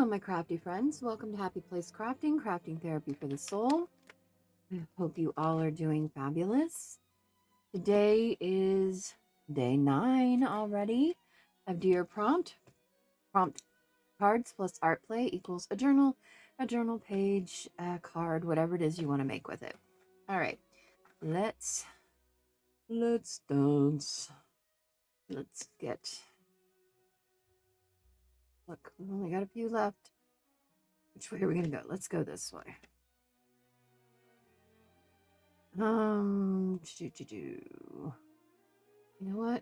Hello, my crafty friends. Welcome to Happy Place Crafting, crafting therapy for the soul. I hope you all are doing fabulous. Today is day 9 already of Dear Prompt. Prompt cards plus art play equals a journal page, a card, whatever it is you want to make with it. All right, let's dance. Let's get. Look, we only got a few left. Which way are we gonna go? Let's go this way. You know what?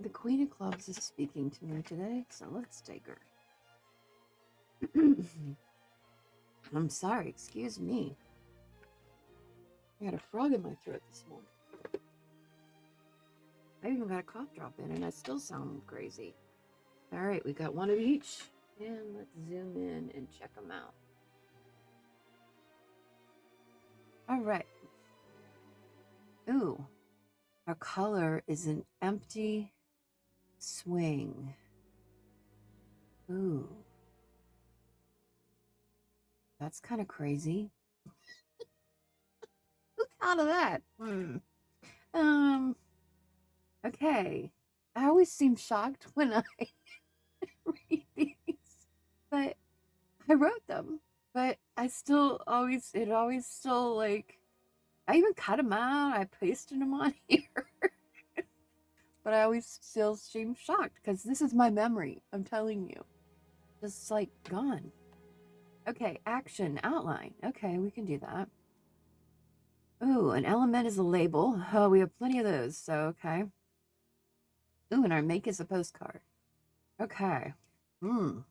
The Queen of Clubs is speaking to me today, so let's take her. I'm sorry, excuse me. I got a frog in my throat this morning. I even got a cough drop in, and I still sound crazy. All right, we got one of each, and let's zoom in and check them out. All right. Ooh, our color is an empty swing. Ooh. That's kind of crazy. Who thought of that? Okay. I always seem shocked when I read these, but I wrote them. But I still always, like, I even cut them out. I pasted them on here. But I always still seem shocked because this is my memory. I'm telling you. Just like gone. Okay, action, outline. Okay, we can do that. Ooh, an element is a label. Oh, we have plenty of those, so okay. Ooh, and our make is a postcard. Okay. The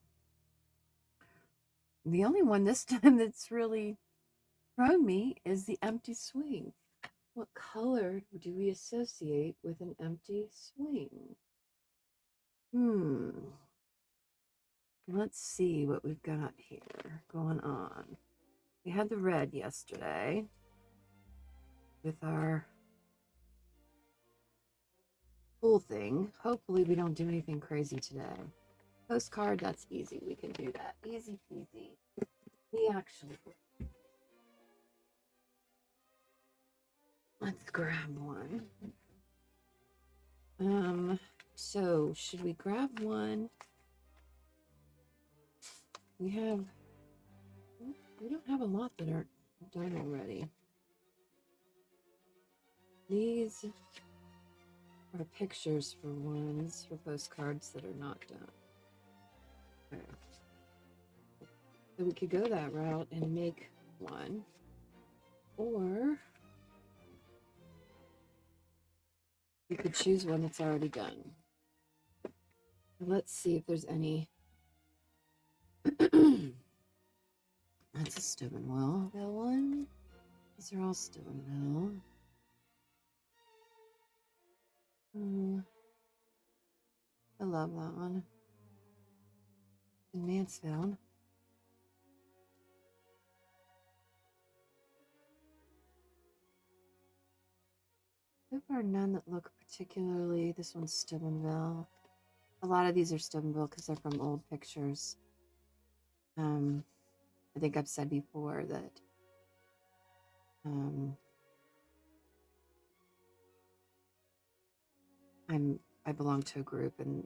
only one this time that's really thrown me is the empty swing. What color do we associate with an empty swing? Let's see what we've got here going on. We had the red yesterday with our pool thing. Hopefully we don't do anything crazy today. Postcard, that's easy. We can do that. Easy peasy. We actually... Let's grab one. So should we grab one? We don't have a lot that are done already. These are pictures for ones for postcards that are not done. Okay. So we could go that route and make one, or you could choose one that's already done. Let's see if there's any. That's a Steubenville one. These are all Steubenville. I love that one. In Mansfield. There are none that look particularly. This one's Steubenville. A lot of these are Steubenville because they're from old pictures. I think I've said before that I belong to a group, and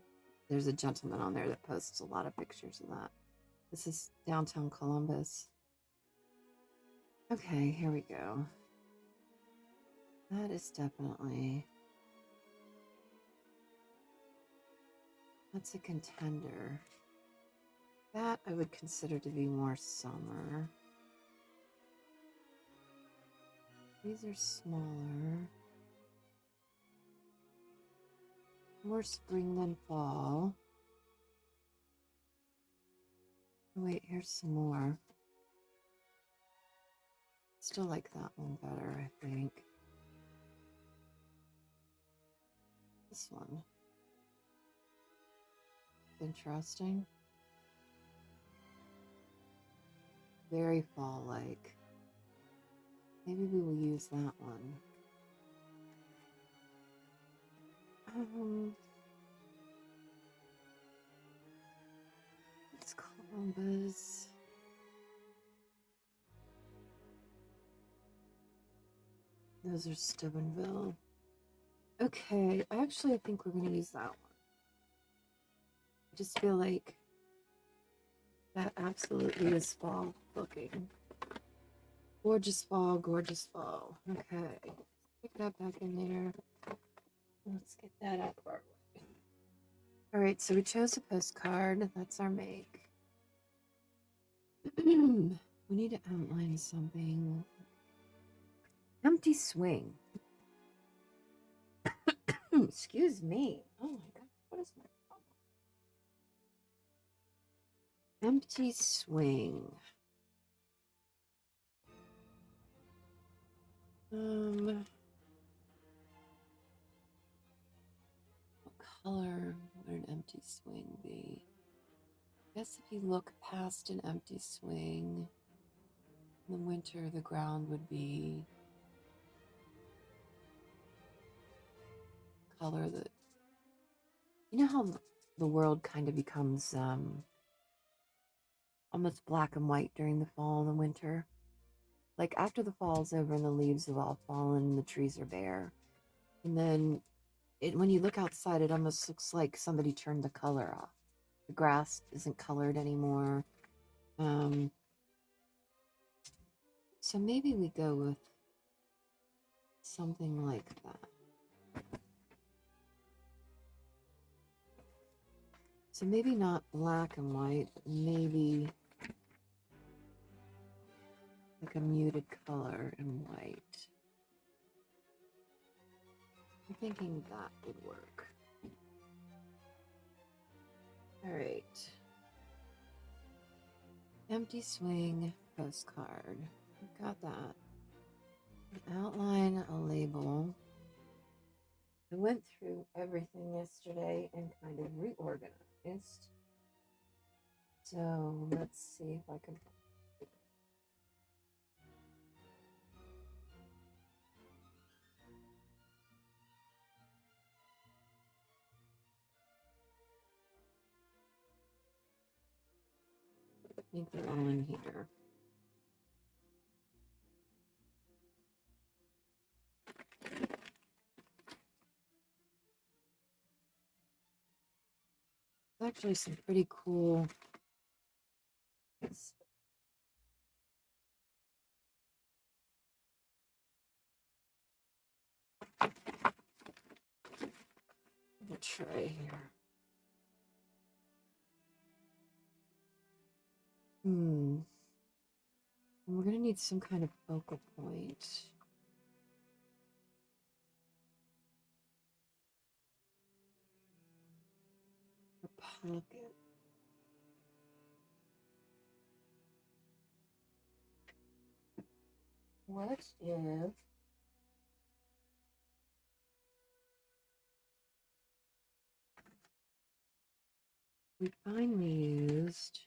there's a gentleman on there that posts a lot of pictures of that. This is downtown Columbus. Okay, here we go. That is definitely... That's a contender. That I would consider to be more summer. These are smaller. More spring than fall. Oh, wait, here's some more. Still like that one better, I think. This one. Interesting. Very fall-like. Maybe we will use that one. It's Columbus. Those are Steubenville. Okay, actually, I think we're going to use that one. I just feel like that absolutely is fall looking. Gorgeous fall, gorgeous fall. Okay, pick that back in there. Let's get that out of our way. All right, so we chose a postcard. That's our make. We need to outline something. Empty swing. Excuse me. Oh my god, what is my problem? Empty swing. What color would an empty swing be? I guess if you look past an empty swing, in the winter the ground would be color that, you know how the world kind of becomes almost black and white during the fall and the winter? Like after the fall's over and the leaves have all fallen and the trees are bare. And then when you look outside, it almost looks like somebody turned the color off. The grass isn't colored anymore. So maybe we go with something like that. So maybe not black and white, but maybe like a muted color in white. I'm thinking that would work. All right. Empty swing postcard. Got that. Outline a label. I went through everything yesterday and kind of reorganized. So let's see if I can. I think they're all in here. Actually, some pretty cool. We'll try here. And we're gonna need some kind of focal point. A pocket. What if we finally used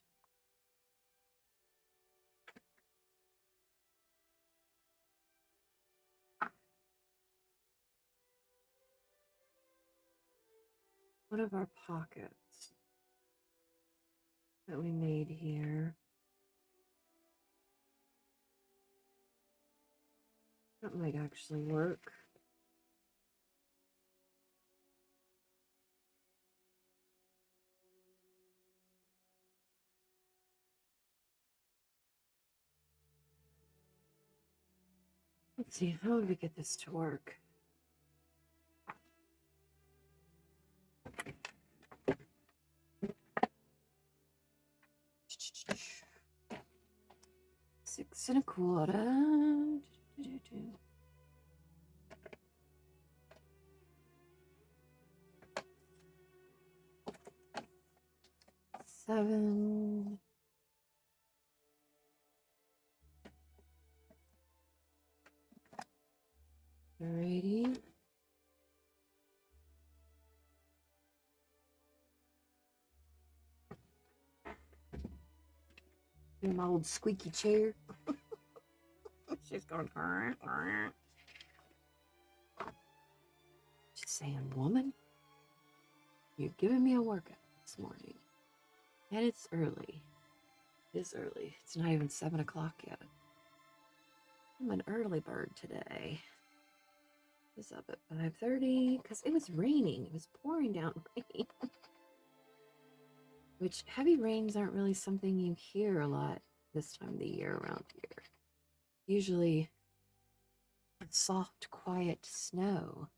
one of our pockets that we made here? That might actually work. Let's see, how would we get this to work? Six and a quarter. Seven. Alrighty. My old squeaky chair. She's going. She's saying, "Woman, you've given me a workout this morning, and it's early. It's early. It's not even 7 o'clock yet. I'm an early bird today." was up at 5:30 because it was raining. It was pouring down rain. Which heavy rains aren't really something you hear a lot this time of the year around here. Usually soft, quiet snow.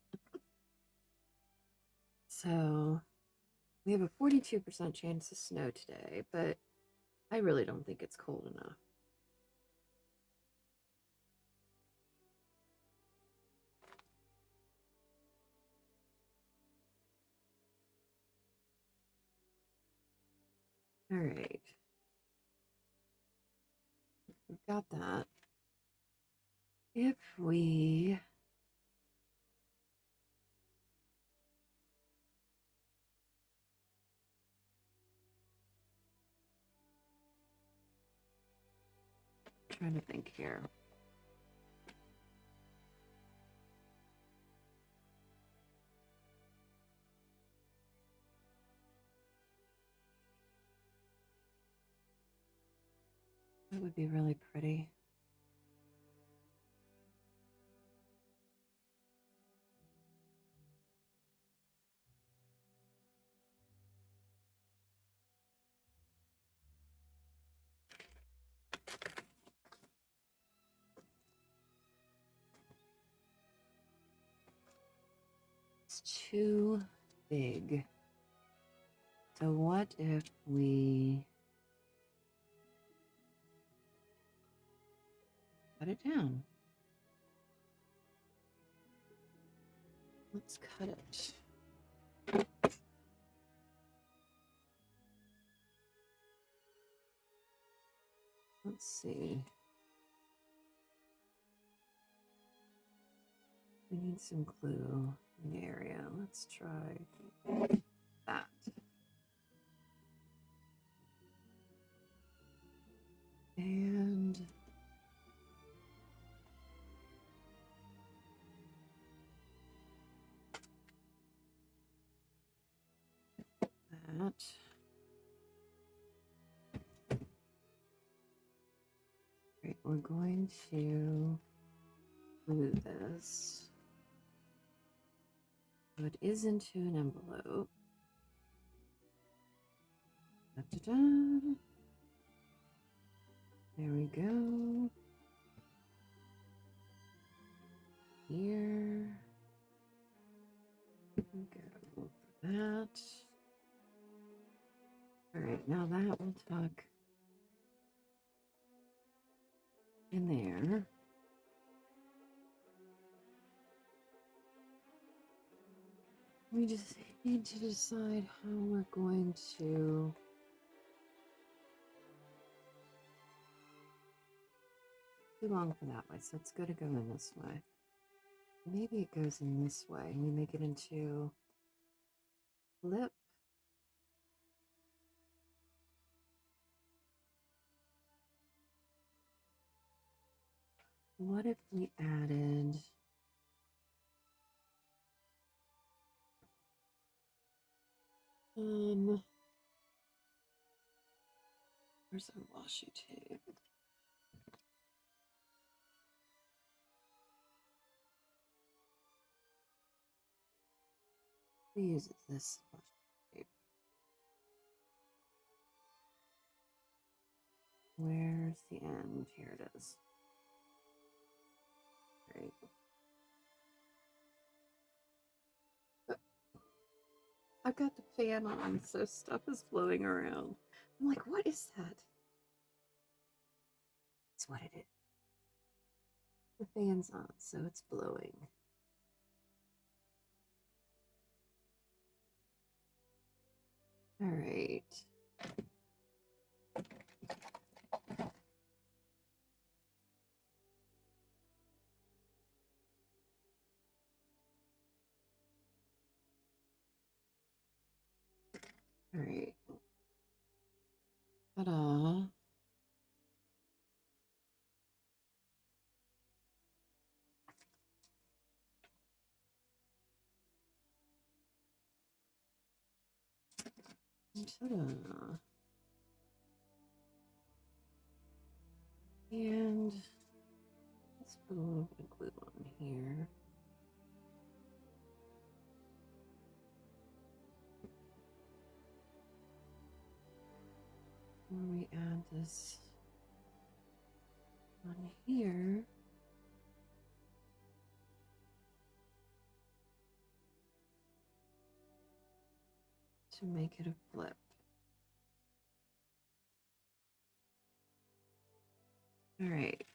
So we have a 42% chance of snow today, but I really don't think it's cold enough. All right. We've got that. If we trying to think here. That would be really pretty. It's too big. So what if we cut it down? Let's cut it. Let's see. We need some glue in the area. Let's try that. And that. Right, we're going to glue this. So it is into an envelope. Da-da-da. There we go. Here. Go for that. All right, now that will tuck in there. We just need to decide how we're going to too long for that way, so it's good to go in this way. Maybe it goes in this way and we make it into lip. What if we added where's our washi tape? We use this washi tape. Where's the end? Here it is. Great. I've got the fan on, so stuff is blowing around. I'm like, what is that? It's what it is. The fan's on, so it's blowing. All right. All right. Ta-da. Ta-da. And let's put a little bit of glue on here. When we add this on here, to make it a flip. All right.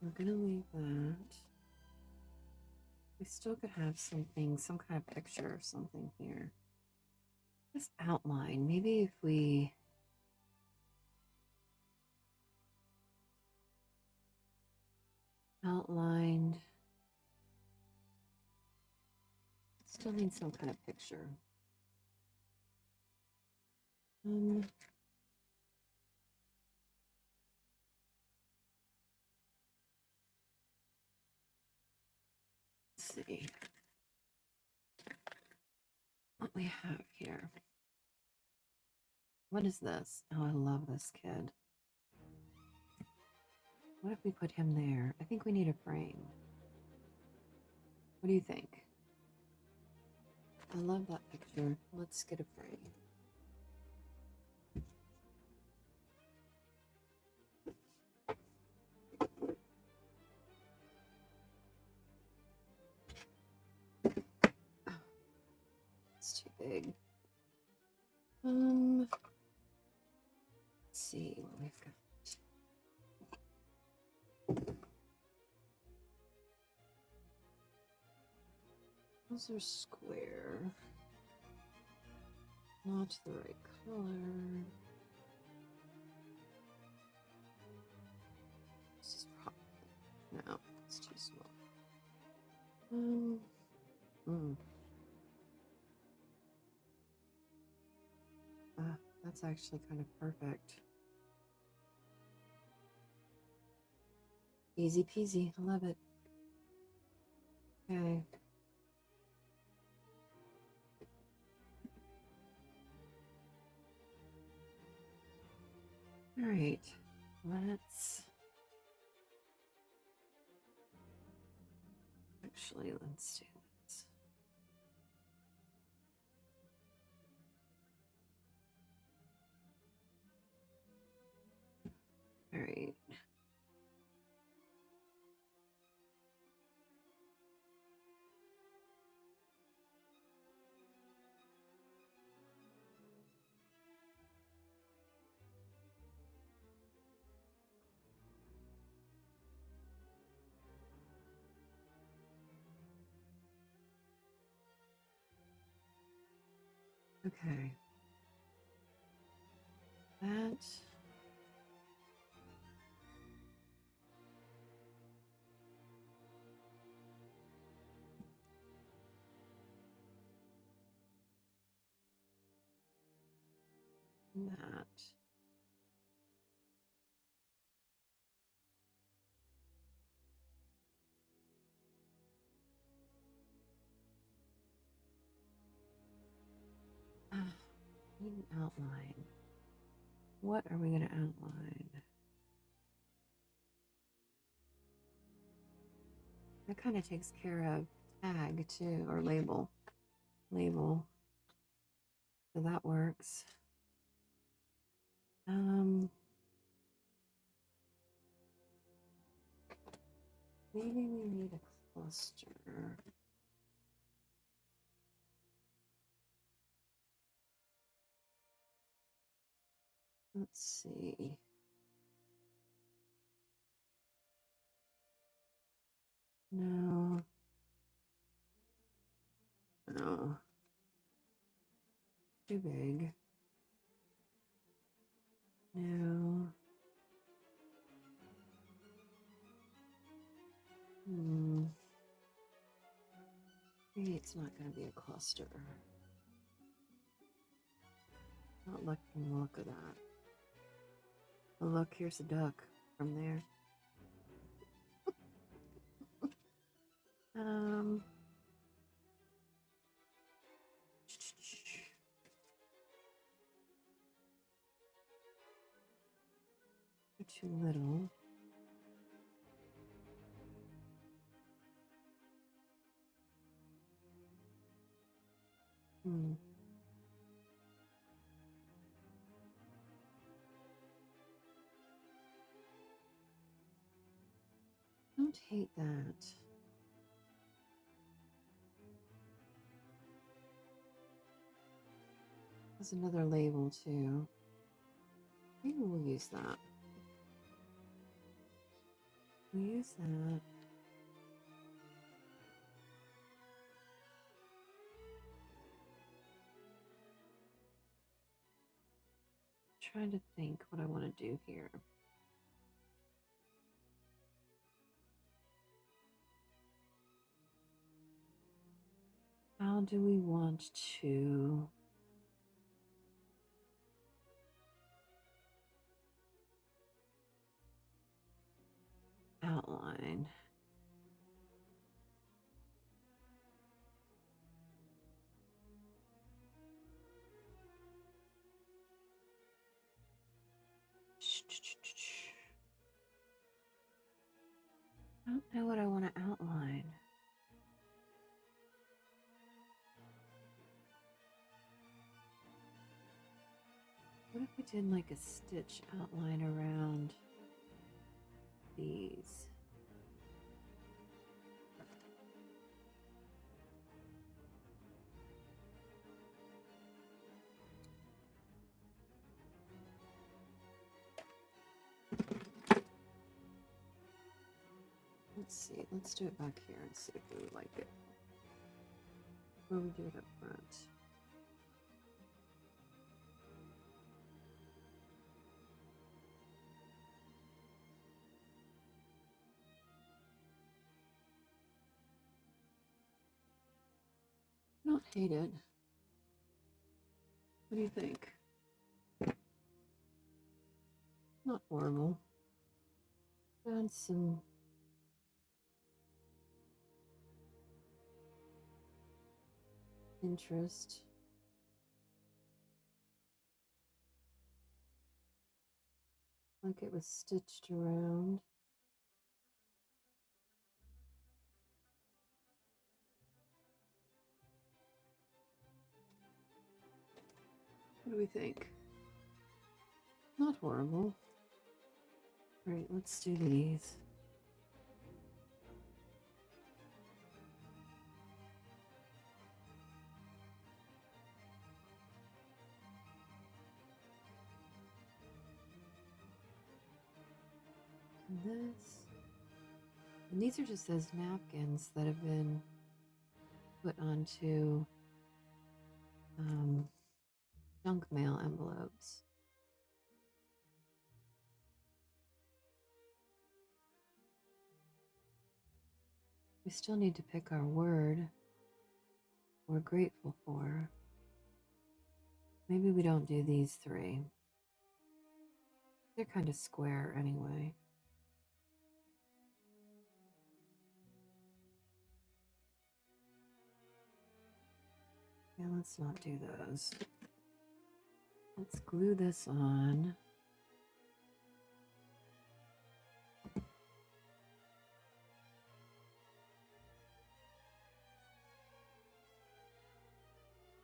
We're going to leave that. We still could have something, some kind of picture or something here. This outline, maybe if we outlined, still need some kind of picture. Let's see what we have here. What is this? Oh, I love this kid. What if we put him there? I think we need a frame. What do you think? I love that picture. Let's get a frame. Oh, it's too big. Let's see what we've got. Those are square. Not the right color. This is probably, no, it's too small. That's actually kind of perfect. Easy peasy. I love it. Okay. All right. Let's do this. All right. Okay. That. That. Need an outline. What are we going to outline? That kind of takes care of tag too, or label. Label. So that works. Maybe we need a cluster. Let's see. No. No. Too big. No. Maybe it's not going to be a cluster. Not liking the look of that. Oh, look, here's a duck from there. Too little. don't hate that. There's another label too. Maybe we'll use that. We'll use that. Trying to think what I want to do here. How do we want to outline? I don't know what I want to outline. What if we did like a stitch outline around these? Let's see. Let's do it back here and see if we like it. Or we do it up front. Not hate it. What do you think? Not horrible. Add some interest. Like it was stitched around. What do we think? Not horrible. All right, let's do these. And this. And these are just those napkins that have been put onto junk mail envelopes. We still need to pick our word we're grateful for. Maybe we don't do these three. They're kind of square anyway. Yeah, let's not do those. Let's glue this on.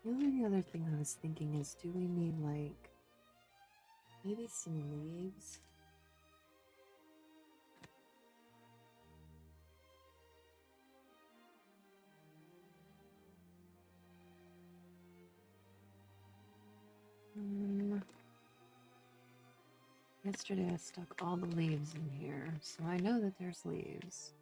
The only other thing I was thinking is, do we need like maybe some leaves? Yesterday I stuck all the leaves in here, so I know that there's leaves.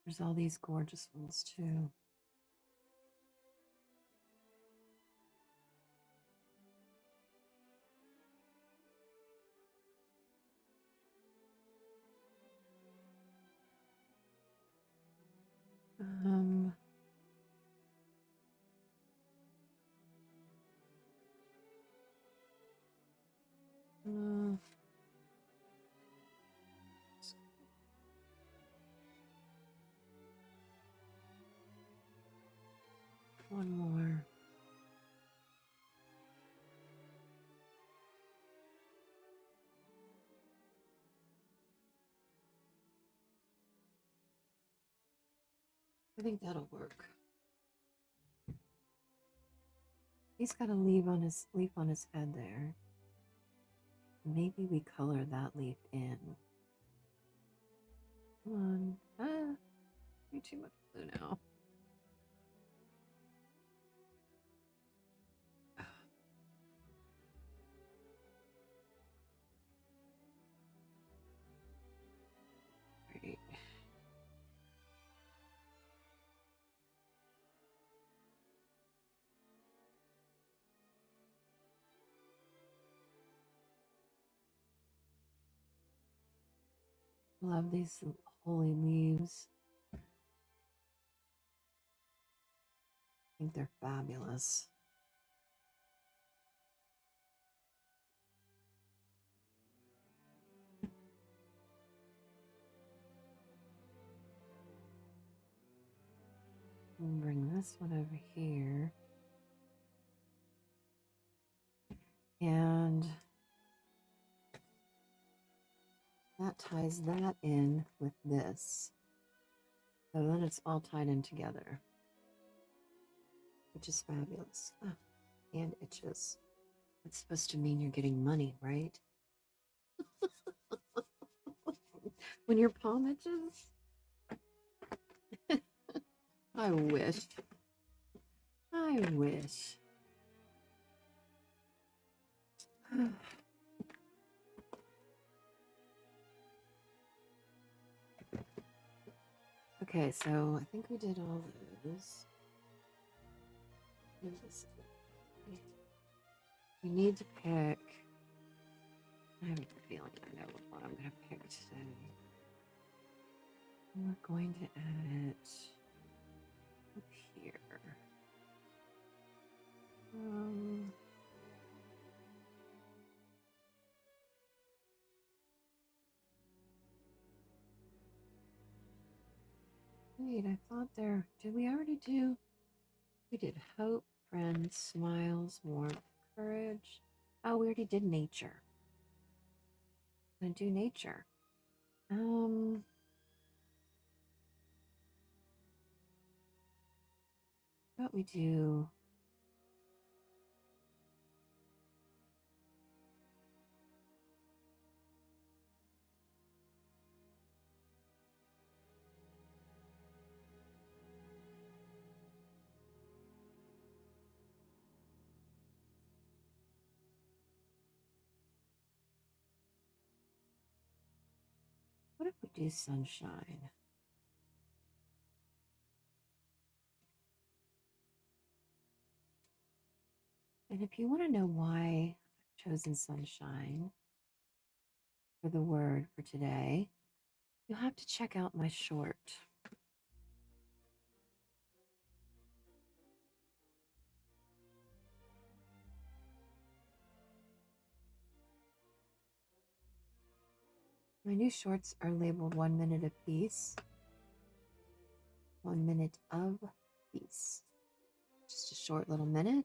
There's all these gorgeous ones too. One more. I think that'll work. He's got a leaf on his head there. maybe we color that leaf in. Come on. Ah, too much blue now. Great. Love these holy leaves. I think they're fabulous. Bring this one over here. And that ties that in with this. So then it's all tied in together, which is fabulous. Ah, and itches. That's supposed to mean you're getting money, right? When your palm itches? I wish. I wish. Okay, so I think we did all those. We need to pick. I have a feeling I know what I'm going to pick today. We're going to add it up here. Wait, I thought there. Did we already do? We did hope, friends, smiles, warmth, courage. Oh, we already did nature. I'm gonna do nature. What we do? What if we do sunshine? And if you want to know why I've chosen sunshine for the word for today, you'll have to check out my short. My new shorts are labeled 1 minute apiece. 1 minute of peace. Just a short little minute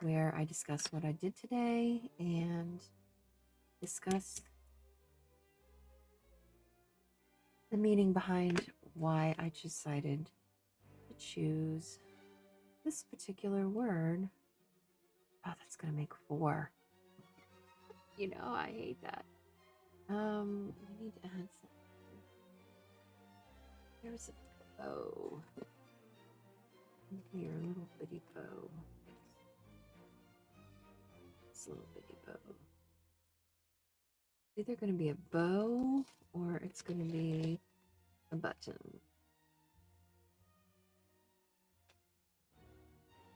where I discuss what I did today and discuss the meaning behind why I decided to choose this particular word. Oh, that's going to make 4. You know, I hate that. We need to add something. There's a bow. Your little bitty bow. This little bitty bow. It's either going to be a bow or it's going to be a button.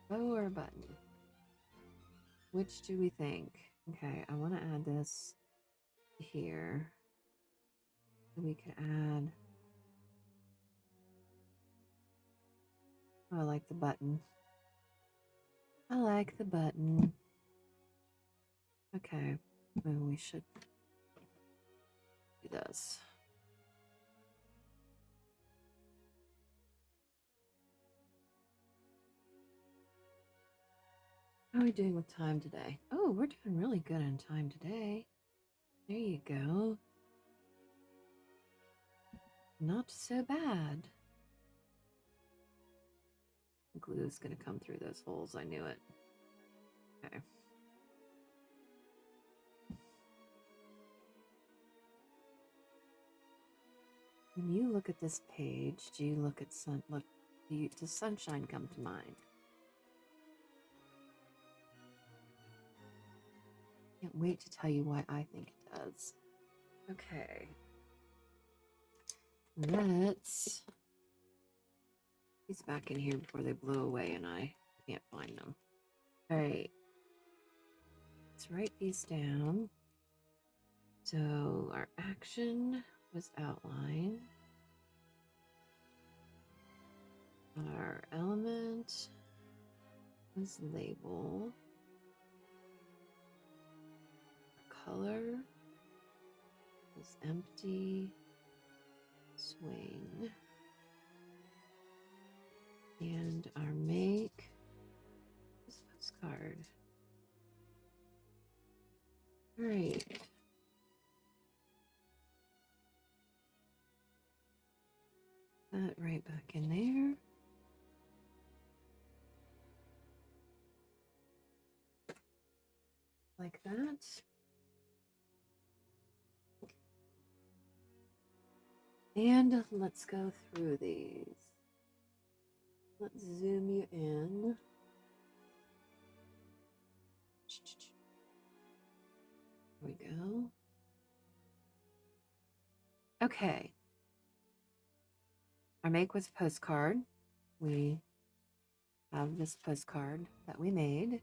Bow or a button? Which do we think? Okay, I want to add this here. So we could add. Oh, I like the button. I like the button. Okay, maybe we should do this. How are we doing with time today? Oh, we're doing really good on time today. There you go. Not so bad. The glue is going to come through those holes. I knew it. Okay. When you look at this page, do you look at does sunshine come to mind? Can't wait to tell you why I think it does. Okay. Let's these back in here before they blow away and I can't find them. All right. Let's write these down. So our action was outline. Our element was label. Our color was empty swing. And our make was postcard. All right. That right back in there. Like that. And let's go through these. Let's zoom you in. There we go. Okay. Our make was postcard. We have this postcard that we made.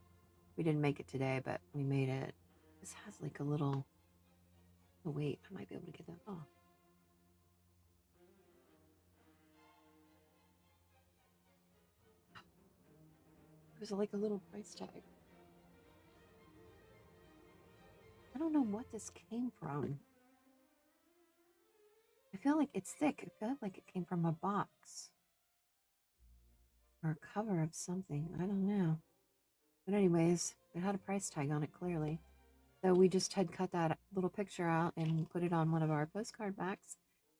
We didn't make it today, but we made it. This has like a little, oh wait, I might be able to get that off. There's like a little price tag. I don't know what this came from. I feel like it's thick. I feel like it came from a box or a cover of something. I don't know. But anyways, it had a price tag on it clearly. So we just had cut that little picture out and put it on one of our postcard backs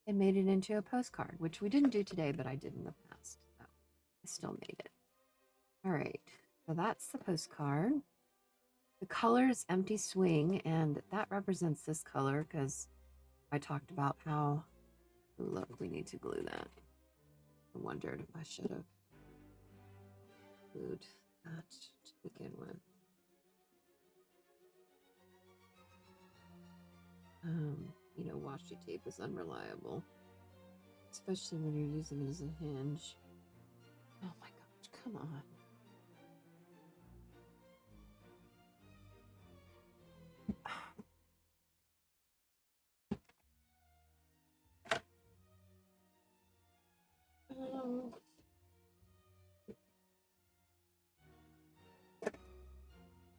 and made it into a postcard, which we didn't do today, but I did in the past. So I still made it. All right. So that's the postcard. The color is empty swing, and that represents this color because I talked about how, oh, look, we need to glue that. I wondered if I should have glued that to begin with. You know, washi tape is unreliable, especially when you're using it as a hinge. Oh my gosh, come on.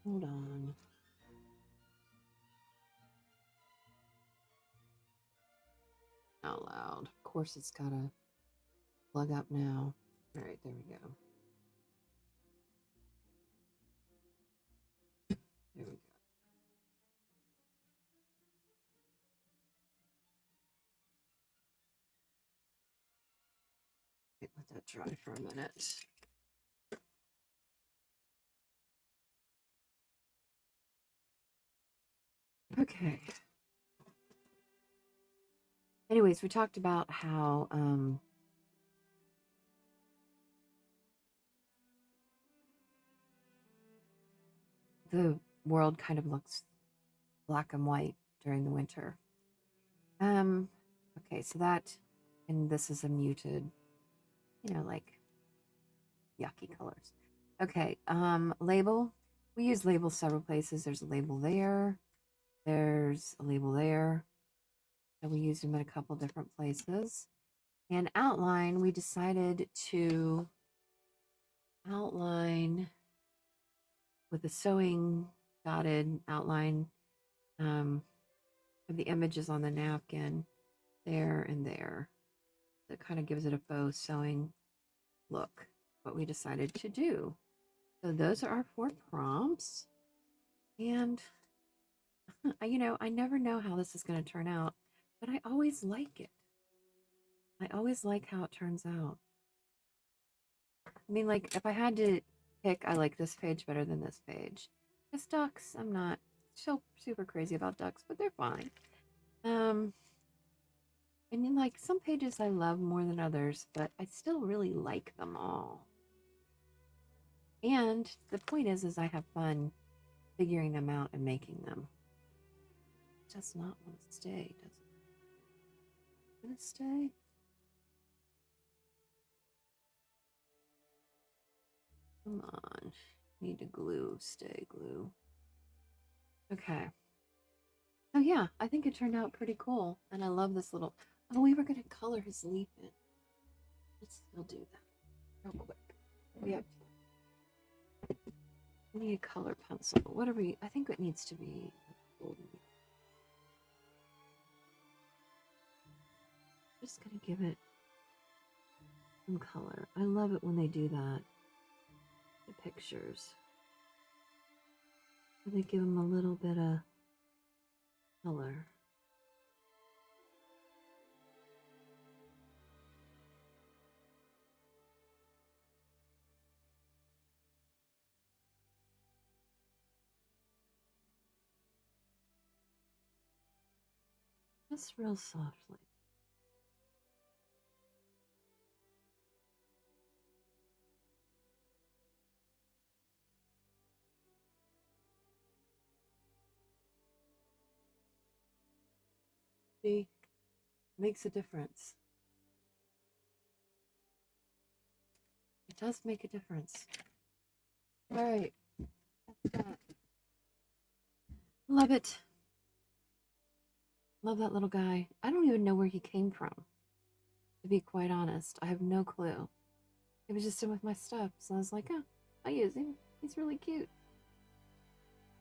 Hold on. Out loud. Of course, it's got to plug up now. All right, there we go. There we go. Okay, let that dry for a minute. Okay. Anyways, we talked about how the world kind of looks black and white during the winter. Okay, so that, and this is a muted, you know, like yucky colors. Okay, label. We use labels several places. There's a label there. There's a label there. And we used them in a couple different places. And outline, we decided to outline with a sewing dotted outline of the images on the napkin there and there. That kind of gives it a faux sewing look, what we decided to do. So those are our 4 prompts. And, you know, I never know how this is going to turn out, but I always like it. I always like how it turns out. I mean, like, if I had to pick, I like this page better than this page. Because ducks, I'm not so super crazy about ducks, but they're fine. And then, like, some pages I love more than others, but I still really like them all. And the point is I have fun figuring them out and making them. It does not want to stay, does it? Want to stay? Come on. Need to glue. Stay glue. Okay. So yeah, I think it turned out pretty cool. And I love this little... Oh, we were going to color his leaf in. Let's still do that real quick. We have we need a color pencil. What are we... I think it needs to be golden. Just going to give it some color. I love it when they do that. The pictures. They give them a little bit of color. Just real softly. See, makes a difference. It does make a difference. All right, that's that. Love it. Love that little guy. I don't even know where he came from, to be quite honest. I have no clue. He was just in with my stuff, so I was like, oh, I use him. He's really cute.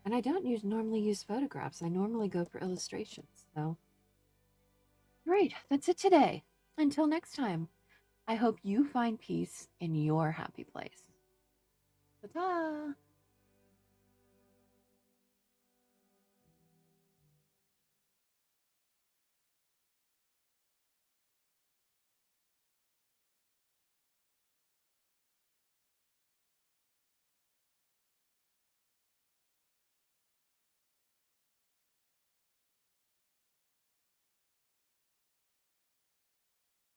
And I don't normally use photographs. I normally go for illustrations. So, great. That's it today. Until next time, I hope you find peace in your happy place. Ta-ta!